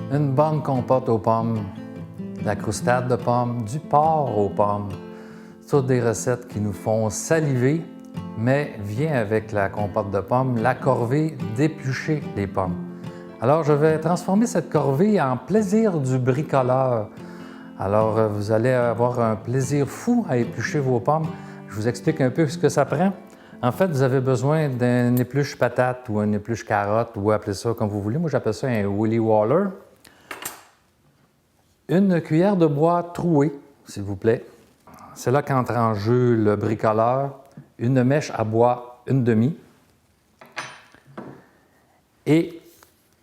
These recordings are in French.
Une bonne compote aux pommes, de la croustade de pommes, du porc aux pommes. Toutes des recettes qui nous font saliver, mais vient avec la compote de pommes la corvée d'éplucher les pommes. Alors, je vais transformer cette corvée en plaisir du bricoleur. Alors, vous allez avoir un plaisir fou à éplucher vos pommes. Je vous explique un peu ce que ça prend. En fait, vous avez besoin d'un épluche patate ou un épluche carotte, ou appelez ça comme vous voulez. Moi, j'appelle ça un Willy Waller. Une cuillère de bois trouée, s'il vous plaît. C'est là qu'entre en jeu le bricoleur. Une mèche à bois, 1/2. Et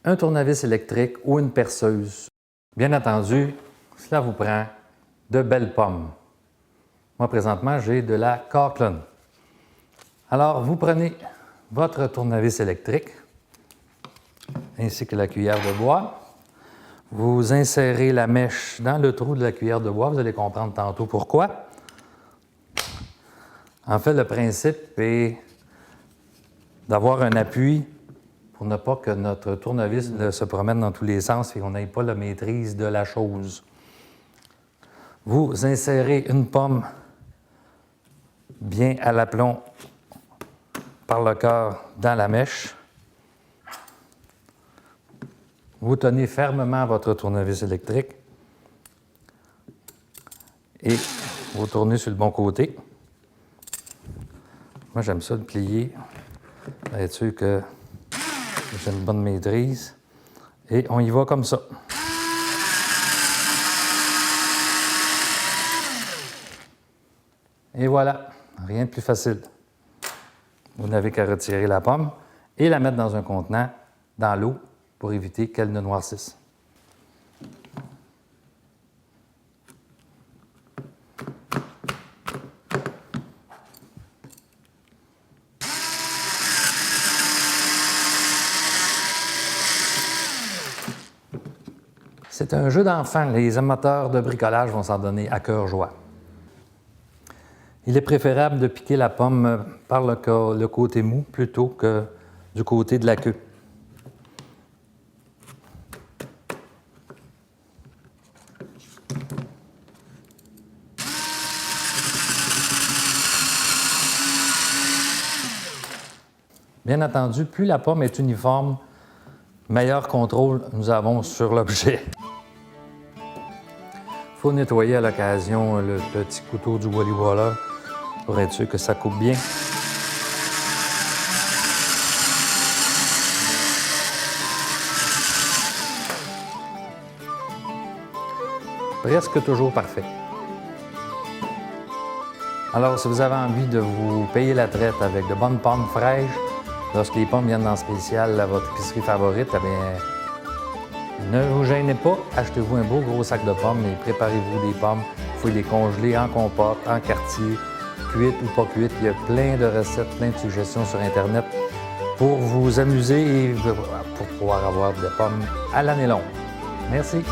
un tournevis électrique ou une perceuse. Bien entendu, cela vous prend de belles pommes. Moi, présentement, j'ai de la Cochran. Alors, vous prenez votre tournevis électrique ainsi que la cuillère de bois. Vous insérez la mèche dans le trou de la cuillère de bois. Vous allez comprendre tantôt pourquoi. En fait, le principe est d'avoir un appui pour ne pas que notre tournevis se promène dans tous les sens et qu'on n'ait pas la maîtrise de la chose. Vous insérez une pomme bien à l'aplomb par le cœur dans la mèche. Vous tenez fermement votre tournevis électrique et vous tournez sur le bon côté. Moi, j'aime ça le plier pour être sûr que j'ai une bonne maîtrise. Et on y va comme ça. Et voilà, rien de plus facile. Vous n'avez qu'à retirer la pomme et la mettre dans un contenant, dans l'eau, pour éviter qu'elle ne noircisse. C'est un jeu d'enfant. Les amateurs de bricolage vont s'en donner à cœur joie. Il est préférable de piquer la pomme par le côté mou plutôt que du côté de la queue. Bien entendu, plus la pomme est uniforme, meilleur contrôle nous avons sur l'objet. Il faut nettoyer à l'occasion le petit couteau du Willy Waller pour être sûr que ça coupe bien. Presque toujours parfait. Alors, si vous avez envie de vous payer la traite avec de bonnes pommes fraîches, lorsque les pommes viennent en spécial à votre épicerie favorite, eh bien, ne vous gênez pas, achetez-vous un beau gros sac de pommes et préparez-vous des pommes. Vous pouvez les congeler en compote, en quartier, cuites ou pas cuites. Il y a plein de recettes, plein de suggestions sur Internet pour vous amuser et pour pouvoir avoir des pommes à l'année longue. Merci.